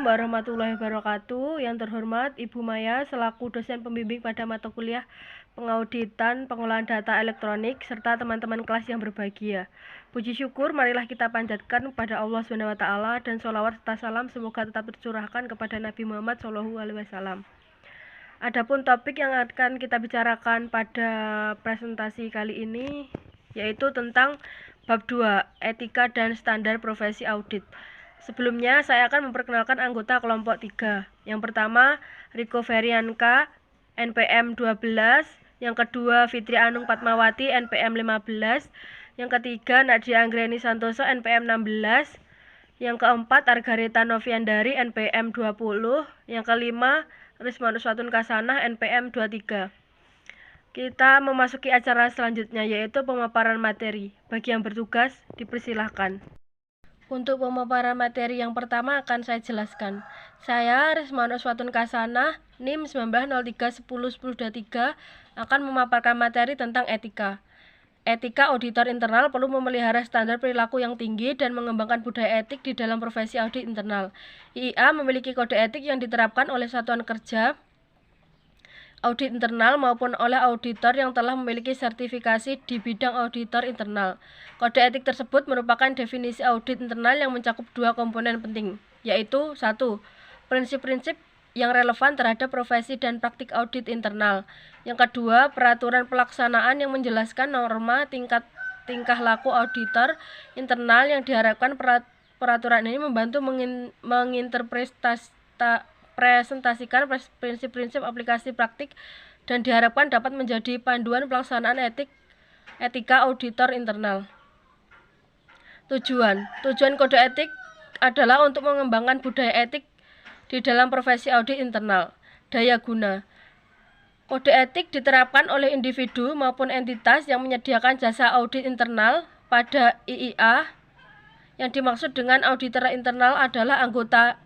Assalamualaikum warahmatullahi wabarakatuh. Yang terhormat Ibu Maya selaku dosen pembimbing pada mata kuliah pengauditan pengolahan data elektronik serta teman-teman kelas yang berbahagia. Puji syukur marilah kita panjatkan kepada Allah SWT dan sholawat serta salam semoga tetap tercurahkan kepada Nabi Muhammad SAW. Adapun topik yang akan kita bicarakan pada presentasi kali ini yaitu tentang bab 2, etika dan standar profesi audit. Sebelumnya, saya akan memperkenalkan anggota kelompok 3. Yang pertama, Riko Ferianka, NPM 12. Yang kedua, Fitri Anung Fatmawati, NPM 15. Yang ketiga, Nadia Anggreni Santoso, NPM 16. Yang keempat, Argareta Noviandari, NPM 20. Yang kelima, Risma Nuswatun Kasanah, NPM 23. Kita memasuki acara selanjutnya, yaitu pemaparan materi. Bagi yang bertugas, dipersilahkan. Untuk pemaparan materi yang pertama akan saya jelaskan. Saya, Risma Nuswatun Kasanah, NIM 1903101023, akan memaparkan materi tentang etika. Etika auditor internal perlu memelihara standar perilaku yang tinggi dan mengembangkan budaya etik di dalam profesi audit internal. IIA memiliki kode etik yang diterapkan oleh satuan kerja audit internal maupun oleh auditor yang telah memiliki sertifikasi di bidang auditor internal. Kode etik tersebut merupakan definisi audit internal yang mencakup dua komponen penting, yaitu 1. Prinsip-prinsip yang relevan terhadap profesi dan praktik audit internal. Yang kedua, peraturan pelaksanaan yang menjelaskan norma tingkah laku auditor internal yang diharapkan peraturan ini membantu menginterpretasikan prinsip-prinsip aplikasi praktik dan diharapkan dapat menjadi panduan pelaksanaan etika auditor internal. Tujuan kode etik adalah untuk mengembangkan budaya etik di dalam profesi audit internal. Daya guna. Kode etik diterapkan oleh individu maupun entitas yang menyediakan jasa audit internal pada IIA. Yang dimaksud dengan auditor internal adalah anggota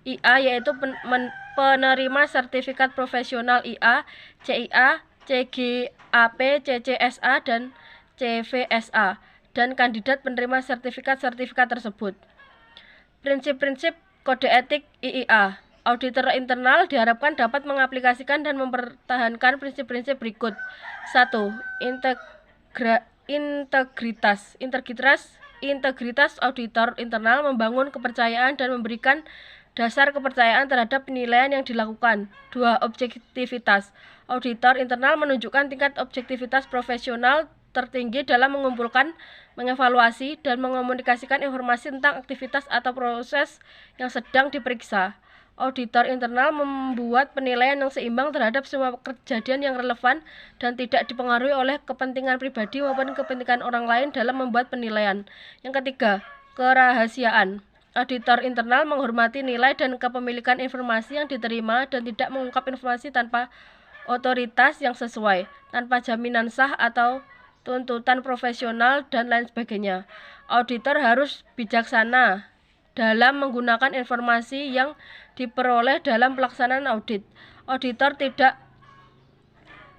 IA, yaitu penerima sertifikat profesional IA, CIA, CGAP, CCSA, dan CVSA, dan kandidat penerima sertifikat tersebut. Prinsip-prinsip kode etik IIA. Auditor internal diharapkan dapat mengaplikasikan dan mempertahankan prinsip-prinsip berikut. 1. Integritas auditor internal membangun kepercayaan dan memberikan dasar kepercayaan terhadap penilaian yang dilakukan. 2. Objektivitas. Auditor internal menunjukkan tingkat objektivitas profesional tertinggi dalam mengumpulkan, mengevaluasi, dan mengomunikasikan informasi tentang aktivitas atau proses yang sedang diperiksa. Auditor internal membuat penilaian yang seimbang terhadap semua kejadian yang relevan dan tidak dipengaruhi oleh kepentingan pribadi maupun kepentingan orang lain dalam membuat penilaian. Yang ketiga, kerahasiaan. Auditor internal menghormati nilai dan kepemilikan informasi yang diterima dan tidak mengungkap informasi tanpa otoritas yang sesuai, tanpa jaminan sah atau tuntutan profesional, dan lain sebagainya. Auditor harus bijaksana dalam menggunakan informasi yang diperoleh dalam pelaksanaan audit. Auditor tidak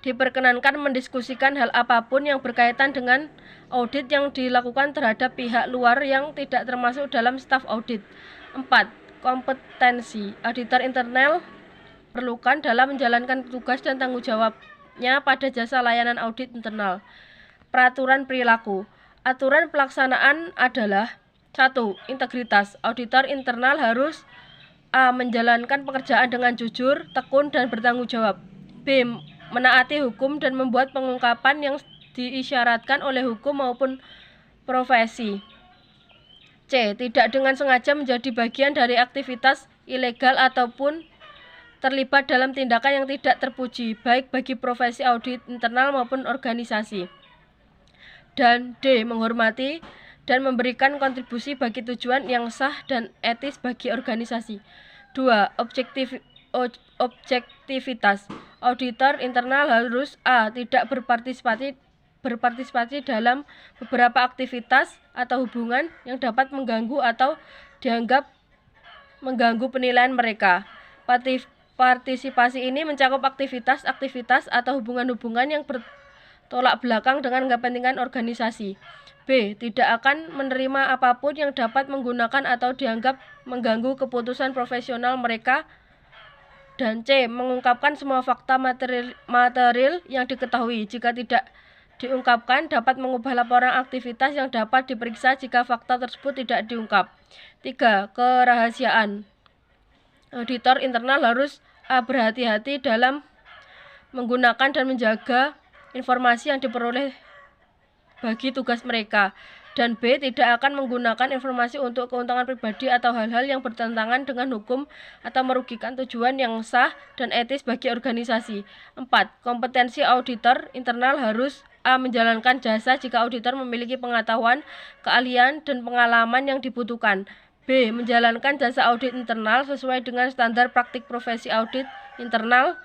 diperkenankan mendiskusikan hal apapun yang berkaitan dengan audit yang dilakukan terhadap pihak luar yang tidak termasuk dalam staf audit. 4. Kompetensi. Auditor internal diperlukan dalam menjalankan tugas dan tanggung jawabnya pada jasa layanan audit internal. Peraturan perilaku. Aturan pelaksanaan adalah 1. Integritas. Auditor internal harus A. Menjalankan pekerjaan dengan jujur, tekun, dan bertanggung jawab. B. Menaati hukum dan membuat pengungkapan yang diisyaratkan oleh hukum maupun profesi. C. Tidak dengan sengaja menjadi bagian dari aktivitas ilegal ataupun terlibat dalam tindakan yang tidak terpuji, baik bagi profesi audit internal maupun organisasi. Dan D. Menghormati dan memberikan kontribusi bagi tujuan yang sah dan etis bagi organisasi. 2. Objektivitas. Auditor internal harus A. Tidak berpartisipasi dalam beberapa aktivitas atau hubungan yang dapat mengganggu atau dianggap mengganggu penilaian mereka. Partisipasi ini mencakup aktivitas atau hubungan-hubungan yang tolak belakang dengan kepentingan organisasi. B. Tidak akan menerima apapun yang dapat menggunakan atau dianggap mengganggu keputusan profesional mereka. Dan C. Mengungkapkan semua fakta material yang diketahui. Jika tidak diungkapkan, dapat mengubah laporan aktivitas yang dapat diperiksa jika fakta tersebut tidak diungkap. 3. Kerahasiaan. Auditor internal harus berhati-hati dalam menggunakan dan menjaga informasi yang diperoleh bagi tugas mereka. Dan B. Tidak akan menggunakan informasi untuk keuntungan pribadi atau hal-hal yang bertentangan dengan hukum atau merugikan tujuan yang sah dan etis bagi organisasi. 4. Kompetensi auditor internal harus A. Menjalankan jasa jika auditor memiliki pengetahuan, keahlian, dan pengalaman yang dibutuhkan. B. Menjalankan jasa audit internal sesuai dengan standar praktik profesi audit internal.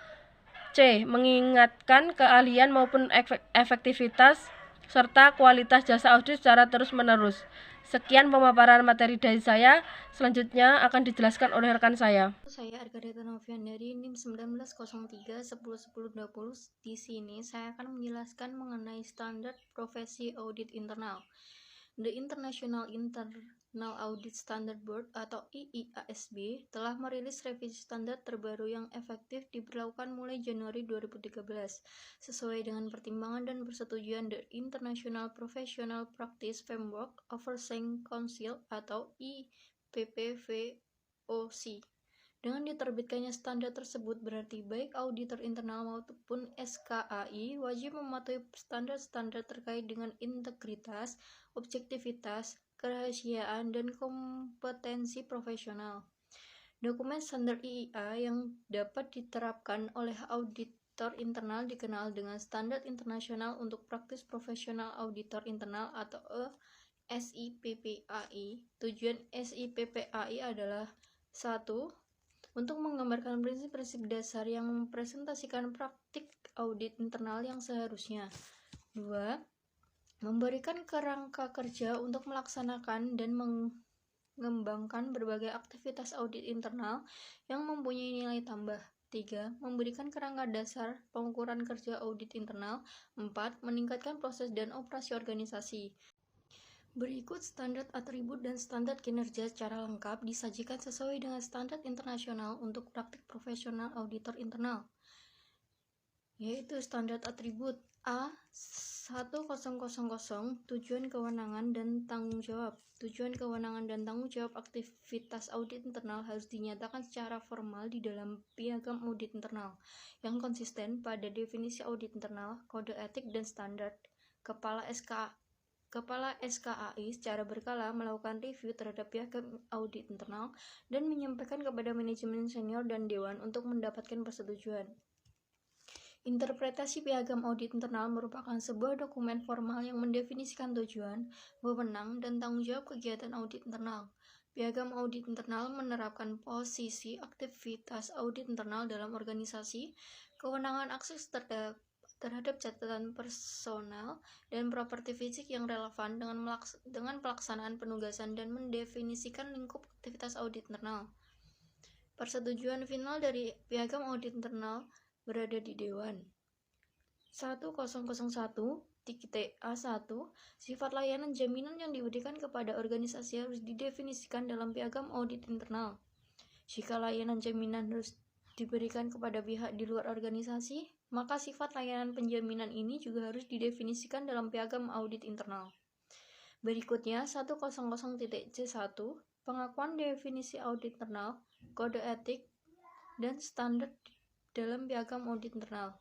C. Mengingatkan keahlian maupun efektivitas serta kualitas jasa audit secara terus-menerus. Sekian pemaparan materi dari saya. Selanjutnya akan dijelaskan oleh rekan saya. Saya Argadeta Novian dari NIM 1903 101020. Di sini saya akan menjelaskan mengenai standar profesi audit internal. The International Audit Standard Board atau IIASB telah merilis revisi standar terbaru yang efektif diberlakukan mulai Januari 2013 sesuai dengan pertimbangan dan persetujuan The International Professional Practice Framework Oversight Council atau IPPVOC. Dengan diterbitkannya standar tersebut berarti baik auditor internal maupun SKAI wajib mematuhi standar-standar terkait dengan integritas, objektivitas, kerahasiaan, dan kompetensi profesional. Dokumen standar IIA yang dapat diterapkan oleh auditor internal dikenal dengan Standar Internasional untuk Praktis Profesional Auditor Internal atau SIPPAI. Tujuan SIPPAI adalah 1. Untuk menggambarkan prinsip-prinsip dasar yang mempresentasikan praktik audit internal yang seharusnya. 2. Memberikan kerangka kerja untuk melaksanakan dan mengembangkan berbagai aktivitas audit internal yang mempunyai nilai tambah. 3. Memberikan kerangka dasar pengukuran kerja audit internal. 4. Meningkatkan proses dan operasi organisasi. Berikut standar atribut dan standar kinerja secara lengkap disajikan sesuai dengan standar internasional untuk praktik profesional auditor internal, yaitu standar atribut A1000 tujuan kewenangan dan tanggung jawab. Tujuan kewenangan dan tanggung jawab aktivitas audit internal harus dinyatakan secara formal di dalam piagam audit internal yang konsisten pada definisi audit internal, kode etik, dan standar. Kepala SKAI secara berkala melakukan review terhadap piagam audit internal dan menyampaikan kepada manajemen senior dan dewan untuk mendapatkan persetujuan. Interpretasi piagam audit internal merupakan sebuah dokumen formal yang mendefinisikan tujuan, wewenang, dan tanggung jawab kegiatan audit internal. Piagam audit internal menerapkan posisi aktivitas audit internal dalam organisasi, kewenangan akses terhadap catatan personal dan properti fisik yang relevan dengan pelaksanaan penugasan dan mendefinisikan lingkup aktivitas audit internal. Persetujuan final dari piagam audit internal berada di Dewan. 1001.A1 sifat layanan jaminan yang diberikan kepada organisasi harus didefinisikan dalam piagam audit internal. Jika layanan jaminan harus diberikan kepada pihak di luar organisasi, maka sifat layanan penjaminan ini juga harus didefinisikan dalam piagam audit internal. Berikutnya 100.C1 pengakuan definisi audit internal, kode etik, dan standar dalam piagam audit internal.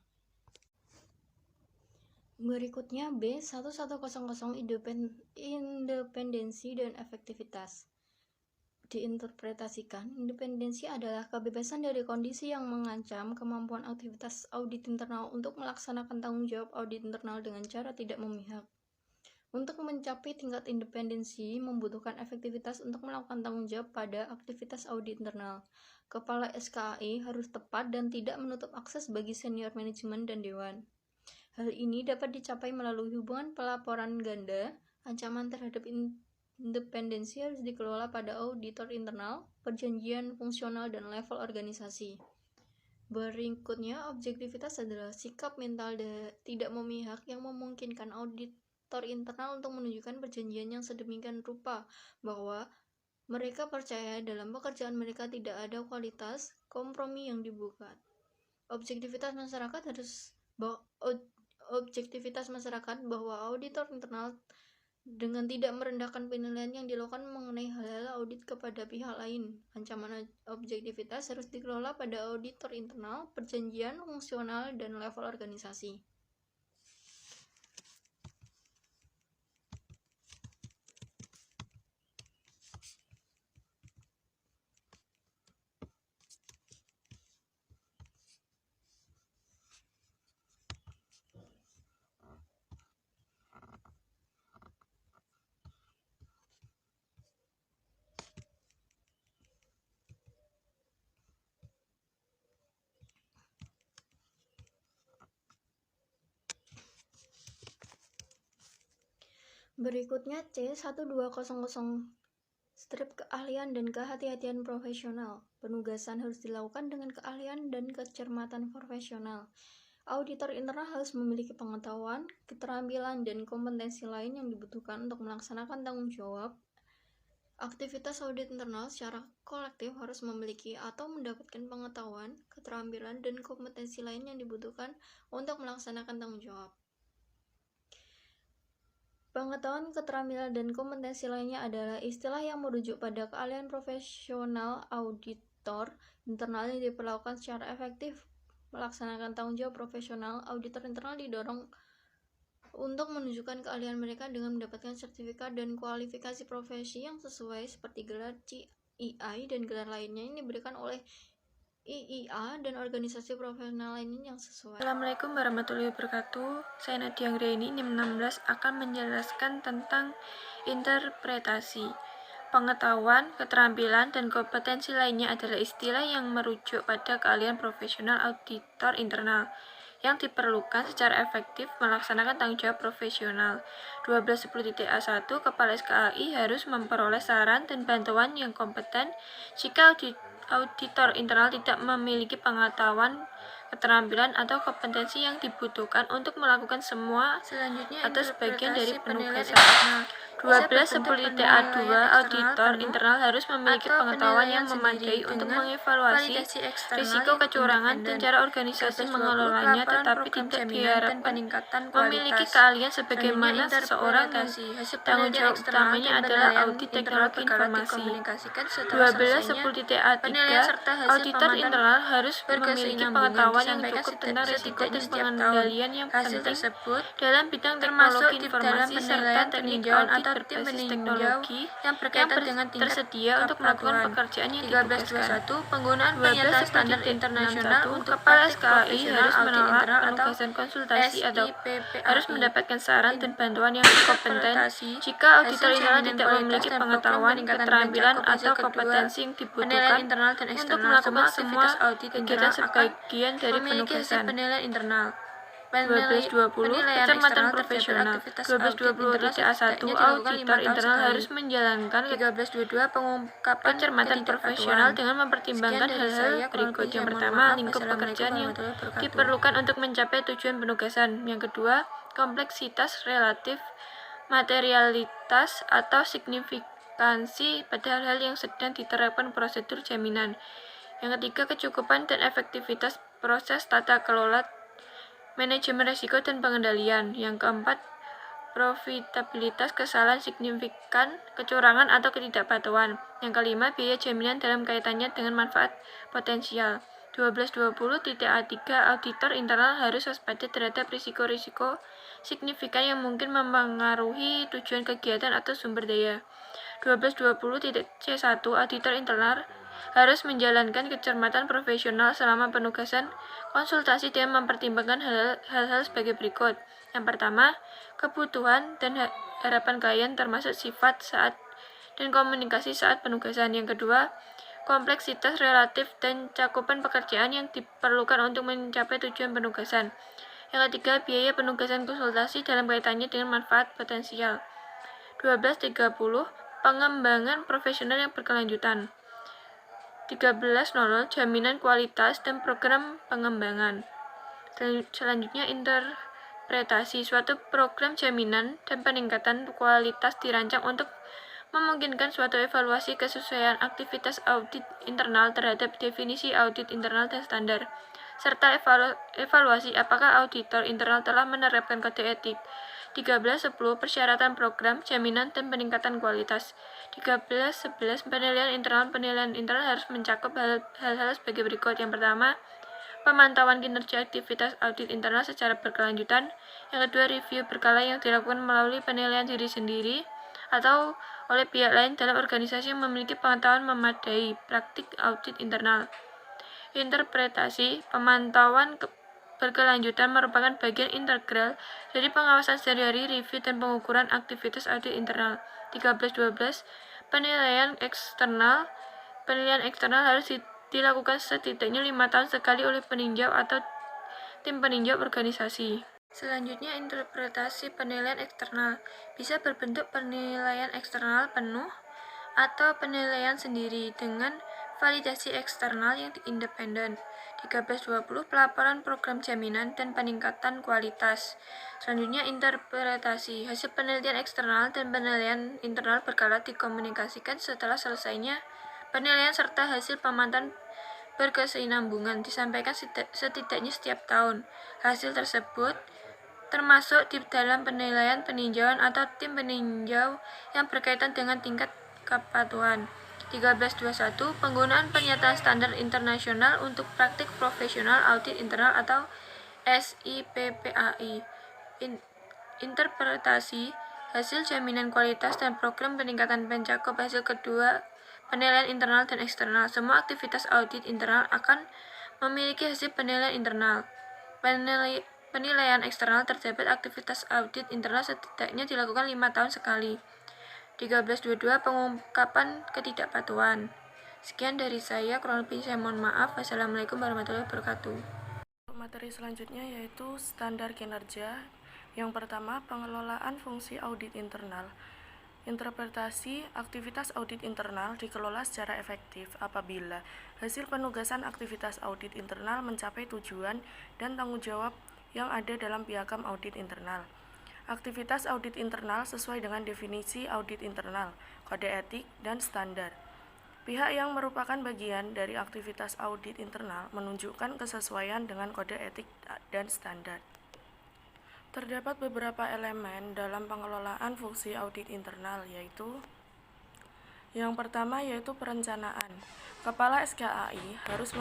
Berikutnya B1100 independensi dan efektivitas. Diinterpretasikan, independensi adalah kebebasan dari kondisi yang mengancam kemampuan aktivitas audit internal untuk melaksanakan tanggung jawab audit internal dengan cara tidak memihak. Untuk mencapai tingkat independensi membutuhkan efektivitas untuk melakukan tanggung jawab pada aktivitas audit internal. Kepala SKAI harus tepat dan tidak menutup akses bagi senior manajemen dan dewan. Hal ini dapat dicapai melalui hubungan pelaporan ganda. Ancaman terhadap independensi harus dikelola pada auditor internal, perjanjian fungsional, dan level organisasi. Berikutnya, objektivitas adalah sikap mental tidak memihak yang memungkinkan auditor internal untuk menunjukkan perjanjian yang sedemikian rupa bahwa mereka percaya dalam pekerjaan mereka tidak ada kualitas kompromi yang dibuat. Objektivitas masyarakat bahwa auditor internal dengan tidak merendahkan penilaian yang dilakukan mengenai hal-hal audit kepada pihak lain. Ancaman objektivitas harus dikelola pada auditor internal, perjanjian, fungsional, dan level organisasi. Berikutnya C1200 strip keahlian dan kehati-hatian profesional. Penugasan harus dilakukan dengan keahlian dan kecermatan profesional. Auditor internal harus memiliki pengetahuan, keterampilan, dan kompetensi lain yang dibutuhkan untuk melaksanakan tanggung jawab. Aktivitas audit internal secara kolektif harus memiliki atau mendapatkan pengetahuan, keterampilan, dan kompetensi lain yang dibutuhkan untuk melaksanakan tanggung jawab. Pengetahuan, keterampilan, dan kompetensi lainnya adalah istilah yang merujuk pada keahlian profesional auditor internal yang diperlakukan secara efektif melaksanakan tanggung jawab profesional. Auditor internal didorong untuk menunjukkan keahlian mereka dengan mendapatkan sertifikat dan kualifikasi profesi yang sesuai seperti gelar CII dan gelar lainnya yang diberikan oleh IIA dan organisasi profesional lainnya yang sesuai. Assalamualaikum warahmatullahi wabarakatuh. Saya Nadia Anggraini, NIM 16, akan menjelaskan tentang interpretasi. Pengetahuan, keterampilan, dan kompetensi lainnya adalah istilah yang merujuk pada keahlian profesional auditor internal yang diperlukan secara efektif melaksanakan tanggung jawab profesional. 1210.A1 Kepala SKAI harus memperoleh saran dan bantuan yang kompeten jika auditor internal tidak memiliki pengetahuan, keterampilan, atau kompetensi yang dibutuhkan untuk melakukan semua atau sebagian dari penugasan. 1210.A2 Auditor internal harus memiliki pengetahuan yang memadai untuk mengevaluasi risiko kecurangan dan cara organisasi mengelolanya, tetapi tidak diharapkan memiliki keahlian sebagaimana seseorang yang tanggung jawab utamanya adalah audit teknologi informasi. 1210.A3 Auditor internal harus memiliki pengetahuan yang cukup tentang risiko dan pengendalian yang penting dalam bidang teknologi informasi serta teknik audit berbasis teknologi yang tersedia untuk melakukan pekerjaan yang ditugaskan. Penggunaan pernyataan standar internasional untuk Kepala SKAI harus menolak penugasan konsultasi atau harus mendapatkan saran dan bantuan yang kompeten jika auditor internal tidak memiliki pengetahuan, keterampilan, atau kompetensi yang dibutuhkan untuk melakukan semua kegiatan sebagian dari penugasan. penilaian internal. 1220 Kecermatan profesional. 1220.A1 Auditor internal harus menjalankan 1322 pengungkapan kecermatan profesional dengan mempertimbangkan hal-hal berikut. Yang pertama, lingkup pekerjaan yang diperlukan untuk mencapai tujuan penugasan. Yang kedua, kompleksitas relatif, materialitas, atau signifikansi pada hal-hal yang sedang diterapkan prosedur jaminan. Yang ketiga, kecukupan dan efektivitas proses tata kelola, manajemen risiko dan pengendalian. Yang keempat, profitabilitas, kesalahan signifikan, kecurangan atau ketidakpatuhan. Yang kelima, biaya jaminan dalam kaitannya dengan manfaat potensial. 1220.A3 Auditor internal harus waspada terhadap risiko-risiko signifikan yang mungkin mempengaruhi tujuan kegiatan atau sumber daya. 1220.C1 Auditor internal harus menjalankan kecermatan profesional selama penugasan konsultasi dengan mempertimbangkan hal-hal sebagai berikut. Yang pertama, kebutuhan dan harapan klien termasuk sifat saat dan komunikasi saat penugasan. Yang kedua, kompleksitas relatif dan cakupan pekerjaan yang diperlukan untuk mencapai tujuan penugasan. Yang ketiga, biaya penugasan konsultasi dalam kaitannya dengan manfaat potensial. 1230 Pengembangan profesional yang berkelanjutan. 13.00 Jaminan kualitas dan program pengembangan. Selanjutnya interpretasi. Suatu program jaminan dan peningkatan kualitas dirancang untuk memungkinkan suatu evaluasi kesesuaian aktivitas audit internal terhadap definisi audit internal dan standar, serta evaluasi apakah auditor internal telah menerapkan kode etik. 13.10 Persyaratan program jaminan dan peningkatan kualitas. 13.11 Penilaian internal harus mencakup hal-hal sebagai berikut. Yang pertama, pemantauan kinerja aktivitas audit internal secara berkelanjutan. Yang kedua, review berkala yang dilakukan melalui penilaian diri sendiri atau oleh pihak lain dalam organisasi yang memiliki pengetahuan memadai praktik audit internal. Interpretasi. Pemantauan berkelanjutan merupakan bagian integral dari pengawasan sehari-hari, review, dan pengukuran aktivitas audit internal. 13.12 Penilaian eksternal. Penilaian eksternal harus dilakukan setidaknya 5 tahun sekali oleh peninjau atau tim peninjau organisasi. Selanjutnya, interpretasi penilaian eksternal bisa berbentuk penilaian eksternal penuh atau penilaian sendiri dengan validasi eksternal yang independen. 13.20 Pelaporan program jaminan dan peningkatan kualitas. Selanjutnya, interpretasi. Hasil penelitian eksternal dan penilaian internal berkala dikomunikasikan setelah selesainya penilaian serta hasil pemantauan berkesinambungan disampaikan setidaknya setiap tahun. Hasil tersebut termasuk di dalam penilaian peninjauan atau tim peninjau yang berkaitan dengan tingkat kepatuhan. 13.21 Penggunaan pernyataan standar internasional untuk praktik profesional audit internal atau SIPPAI. Interpretasi. Hasil jaminan kualitas dan program peningkatan mencakup hasil kedua penilaian internal dan eksternal. Semua aktivitas audit internal akan memiliki hasil penilaian internal. Penilaian eksternal terdapat aktivitas audit internal setidaknya dilakukan 5 tahun sekali. 13.22 Pengungkapan ketidakpatuhan. Sekian dari saya, kurang lebih saya mohon maaf. Wassalamualaikum warahmatullahi wabarakatuh. Materi selanjutnya yaitu standar kinerja. Yang pertama, pengelolaan fungsi audit internal. Interpretasi. Aktivitas audit internal dikelola secara efektif apabila hasil penugasan aktivitas audit internal mencapai tujuan dan tanggung jawab yang ada dalam piagam audit internal. Aktivitas audit internal sesuai dengan definisi audit internal, kode etik, dan standar. Pihak yang merupakan bagian dari aktivitas audit internal menunjukkan kesesuaian dengan kode etik dan standar. Terdapat beberapa elemen dalam pengelolaan fungsi audit internal, yaitu yang pertama yaitu perencanaan. Kepala SKAI harus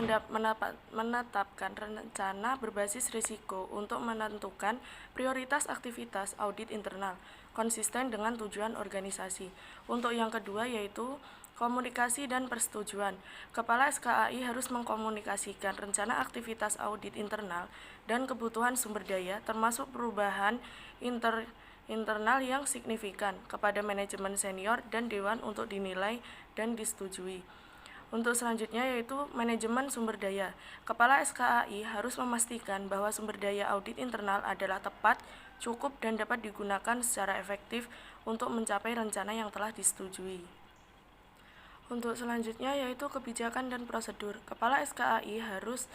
menetapkan rencana berbasis risiko untuk menentukan prioritas aktivitas audit internal, konsisten dengan tujuan organisasi. Untuk yang kedua yaitu komunikasi dan persetujuan. Kepala SKAI harus mengkomunikasikan rencana aktivitas audit internal dan kebutuhan sumber daya, termasuk perubahan internal yang signifikan kepada manajemen senior dan dewan untuk dinilai dan disetujui. Untuk selanjutnya yaitu manajemen sumber daya. Kepala SKAI harus memastikan bahwa sumber daya audit internal adalah tepat, cukup, dan dapat digunakan secara efektif untuk mencapai rencana yang telah disetujui. Untuk selanjutnya yaitu kebijakan dan prosedur. Kepala SKAI harus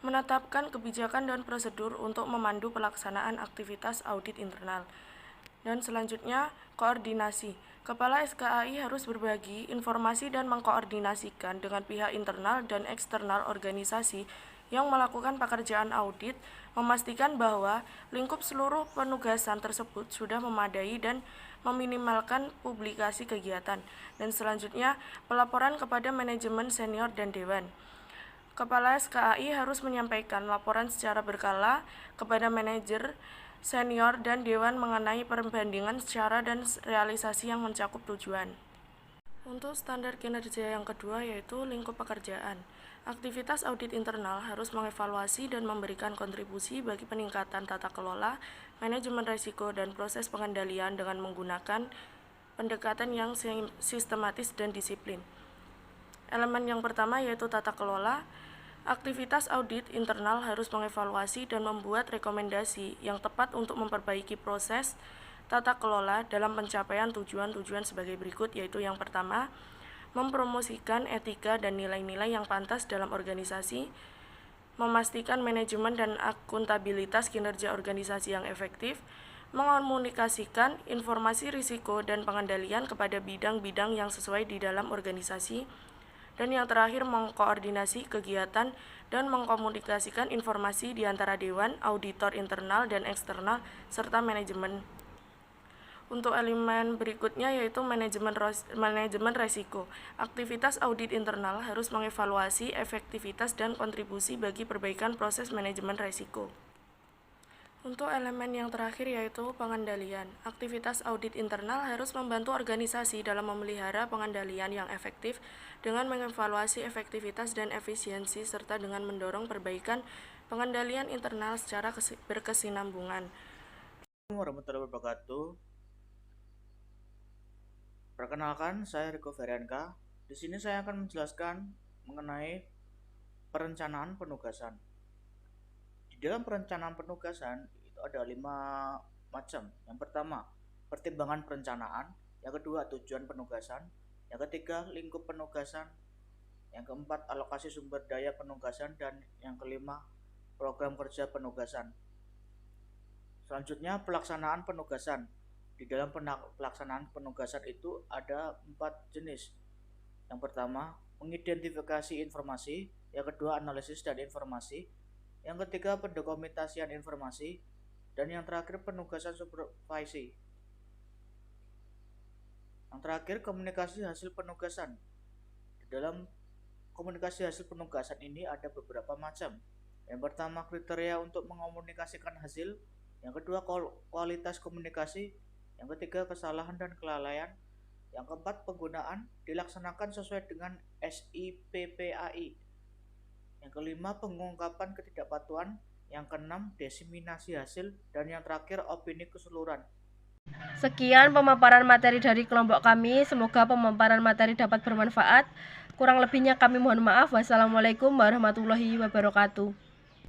menetapkan kebijakan dan prosedur untuk memandu pelaksanaan aktivitas audit internal. Dan selanjutnya, koordinasi. Kepala SKAI harus berbagi informasi dan mengkoordinasikan dengan pihak internal dan eksternal organisasi yang melakukan pekerjaan audit, memastikan bahwa lingkup seluruh penugasan tersebut sudah memadai dan meminimalkan publikasi kegiatan. Dan selanjutnya, pelaporan kepada manajemen senior dan dewan. Kepala SKAI harus menyampaikan laporan secara berkala kepada manajer senior dan dewan mengenai perbandingan secara dan realisasi yang mencakup tujuan. Untuk standar kinerja yang kedua yaitu lingkup pekerjaan. Aktivitas audit internal harus mengevaluasi dan memberikan kontribusi bagi peningkatan tata kelola, manajemen risiko, dan proses pengendalian dengan menggunakan pendekatan yang sistematis dan disiplin. Elemen yang pertama yaitu tata kelola. Aktivitas audit internal harus mengevaluasi dan membuat rekomendasi yang tepat untuk memperbaiki proses tata kelola dalam pencapaian tujuan-tujuan sebagai berikut, yaitu yang pertama, mempromosikan etika dan nilai-nilai yang pantas dalam organisasi, memastikan manajemen dan akuntabilitas kinerja organisasi yang efektif, mengomunikasikan informasi risiko dan pengendalian kepada bidang-bidang yang sesuai di dalam organisasi, dan yang terakhir mengkoordinasi kegiatan dan mengkomunikasikan informasi di antara dewan, auditor internal dan eksternal, serta manajemen. Untuk elemen berikutnya yaitu manajemen resiko. Aktivitas audit internal harus mengevaluasi efektivitas dan kontribusi bagi perbaikan proses manajemen resiko. Untuk elemen yang terakhir yaitu pengendalian. Aktivitas audit internal harus membantu organisasi dalam memelihara pengendalian yang efektif dengan mengevaluasi efektivitas dan efisiensi serta dengan mendorong perbaikan pengendalian internal secara berkesinambungan. Assalamualaikum warahmatullahi wabarakatuh. Perkenalkan, saya Riko Ferianka. Di sini saya akan menjelaskan mengenai perencanaan penugasan. Di dalam perencanaan penugasan itu ada 5 macam. Yang pertama, pertimbangan perencanaan. Yang kedua, tujuan penugasan. Yang ketiga, lingkup penugasan. Yang keempat, alokasi sumber daya penugasan. Dan yang kelima, program kerja penugasan. Selanjutnya, pelaksanaan penugasan. Di dalam pelaksanaan penugasan itu ada 4 jenis. Yang pertama, mengidentifikasi informasi. Yang kedua, analisis dan informasi. Yang ketiga, pendokumentasian informasi. Dan yang terakhir, penugasan supervisi. Yang terakhir, komunikasi hasil penugasan. Di dalam komunikasi hasil penugasan ini ada beberapa macam. Yang pertama, kriteria untuk mengomunikasikan hasil. Yang kedua, kualitas komunikasi. Yang ketiga, kesalahan dan kelalaian. Yang keempat, penggunaan dilaksanakan sesuai dengan SIPPAI. Yang kelima, pengungkapan ketidakpatuhan. Yang keenam, diseminasi hasil. Dan yang terakhir, opini keseluruhan. Sekian pemaparan materi dari kelompok kami. Semoga pemaparan materi dapat bermanfaat. Kurang lebihnya kami mohon maaf. Wassalamualaikum warahmatullahi wabarakatuh.